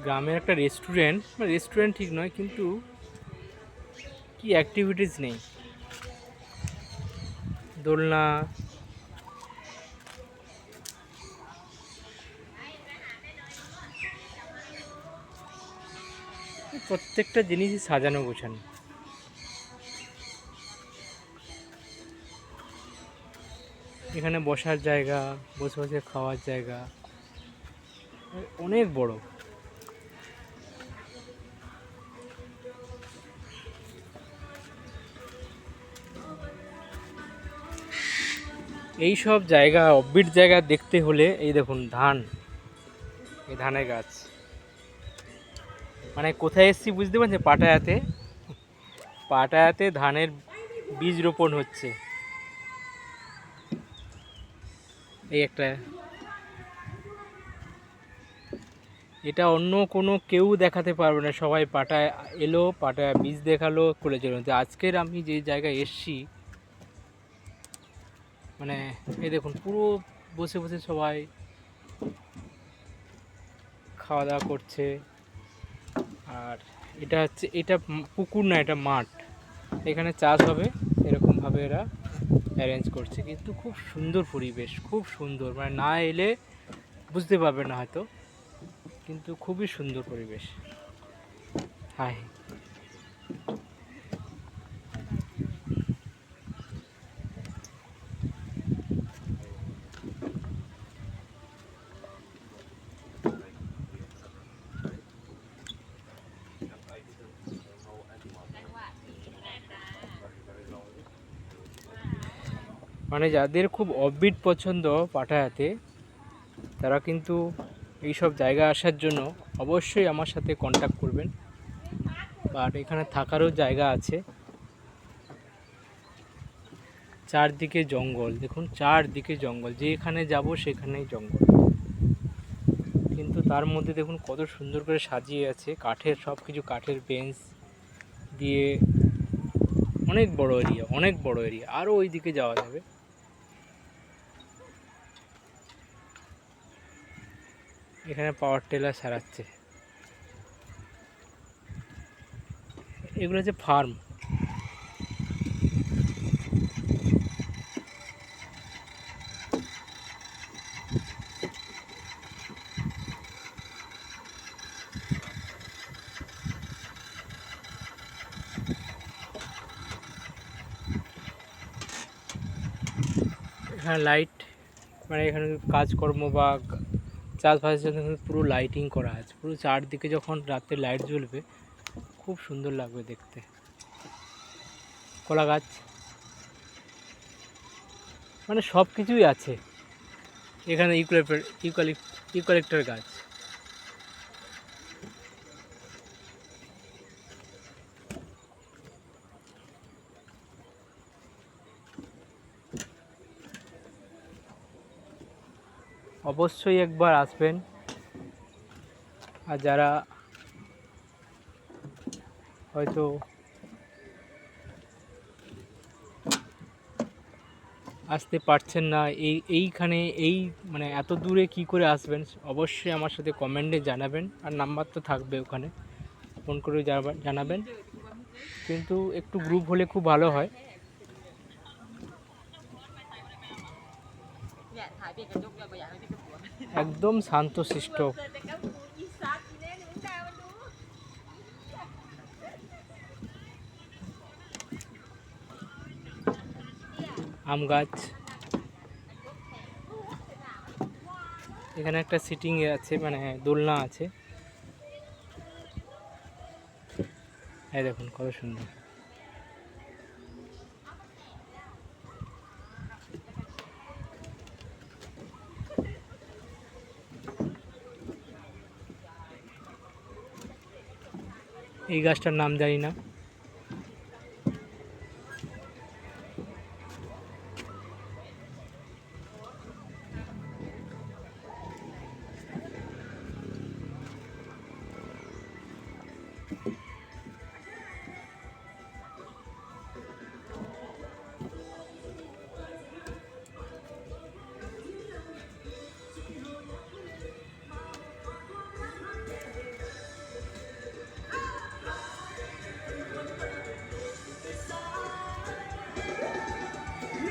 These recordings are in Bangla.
গ্রামের একটা রেস্টুরেন্ট, রেস্টুরেন্ট ঠিক নয়, কিন্তু কি অ্যাক্টিভিটিস নেই। দোলনা, প্রত্যেকটা জিনিসই সাজানো গোছানো। এখানে বসার জায়গা, বসে বসে খাওয়ার জায়গা, অনেক বড়। এই সব জায়গা, অফবিট জায়গা দেখতে হলে এই দেখুন ধান, এই ধানের গাছ। মানে কোথায় এসছি বুঝতে পারছেন? পাটায়াতে। পাটায়াতে ধানের বীজ রোপণ হচ্ছে। এই একটা, এটা অন্য কোনো কেউ দেখাতে পারবে না। সবাই পাটায় এলো, পাটায় বীজ দেখালো, করে চলো। আজকের আমি যে জায়গায় এসছি, মানে এই দেখুন পুরো বসে বসে সবাই খাওয়া দাওয়া করছে। আর এটা হচ্ছে, এটা পুকুর না, এটা মাঠ। এখানে চাষ হবে, এরকমভাবে এরা অ্যারেঞ্জ করছে। কিন্তু খুব সুন্দর পরিবেশ, খুব সুন্দর, মানে না এলে বুঝতে পারবে না হয়তো, কিন্তু খুবই সুন্দর পরিবেশ। হাই, মানে যাদের খুব অফবিট পছন্দ পাটায়াতে, তারা কিন্তু এইসব জায়গা আসার জন্য অবশ্যই আমার সাথে কন্ট্যাক্ট করবেন। আর এখানে থাকারও জায়গা আছে। চারদিকে জঙ্গল, দেখুন চারদিকে জঙ্গল, যেখানে যাব সেখানেই জঙ্গল। কিন্তু তার মধ্যে দেখুন কত সুন্দর করে সাজিয়ে আছে, কাঠের সব কিছু, কাঠের বেঞ্চ দিয়ে। অনেক বড় এরিয়া, অনেক বড় এরিয়া। আরও ওই দিকে যাওয়া যাবে। এখানে পাওয়ার টেলার সারাচ্ছে। এগুলো হচ্ছে ফার্ম। এখানে লাইট, মানে এখানে কাজকর্ম বা চাষবাসের জন্য কিন্তু পুরো লাইটিং করা আছে। পুরো চারদিকে যখন রাতে লাইট জ্বলবে, খুব সুন্দর লাগবে দেখতে। কলা গাছ, মানে সব কিছুই আছে এখানে। ইউক্যালিপ্টাস গাছ। অবশ্যই একবার আসবেন। আর যারা হয়তো আসতে পারছেন না, এইখানে মানে এত দূরে কি করে আসবেন, অবশ্যই আমার সাথে কমেন্টে জানাবেন। আর নাম্বার তো থাকবে ওখানে, ফোন করে জানাবেন। কিন্তু একটু গ্রুপ হলে খুব ভালো হয়। একদম শান্তশিষ্ট। আম গাছ, এখানে একটা সিটিং আছে, মানে দোলনা আছে। এই দেখুন কত সুন্দর। এই গাছটার নাম জানি না।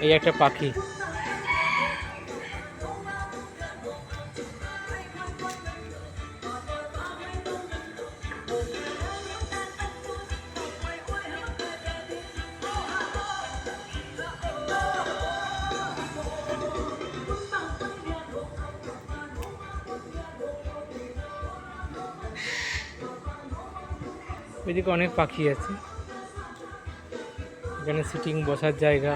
এই একটা পাখি। এদিকে অনেক পাখি আছে, এখানে সিটিং বসার জায়গা।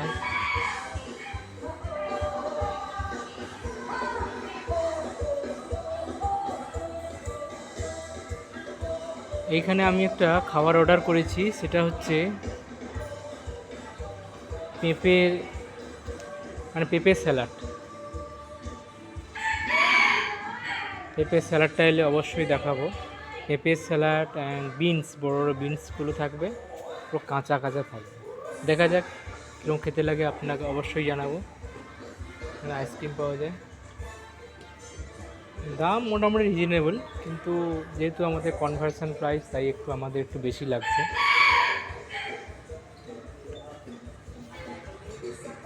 এইখানে আমি একটা খাবার অর্ডার করেছি, সেটা হচ্ছে পেঁপের পেঁপের স্যালাড। পেঁপের স্যালাডটা এলে অবশ্যই দেখাবো। পেঁপের স্যালাড অ্যান্ড বিনস, বড় বড় বিনসগুলো থাকবে, পুরো কাঁচা কাঁচা থাকবে। দেখা যাক কীরকম খেতে লাগে, আপনাকে অবশ্যই জানাবো। এখানে আইসক্রিম পাওয়া যায়, দাম মোটামুটি রিজনেবল, কিন্তু যেহেতু আমাদের কনভার্সন প্রাইস তাই আমাদের একটু বেশি লাগছে।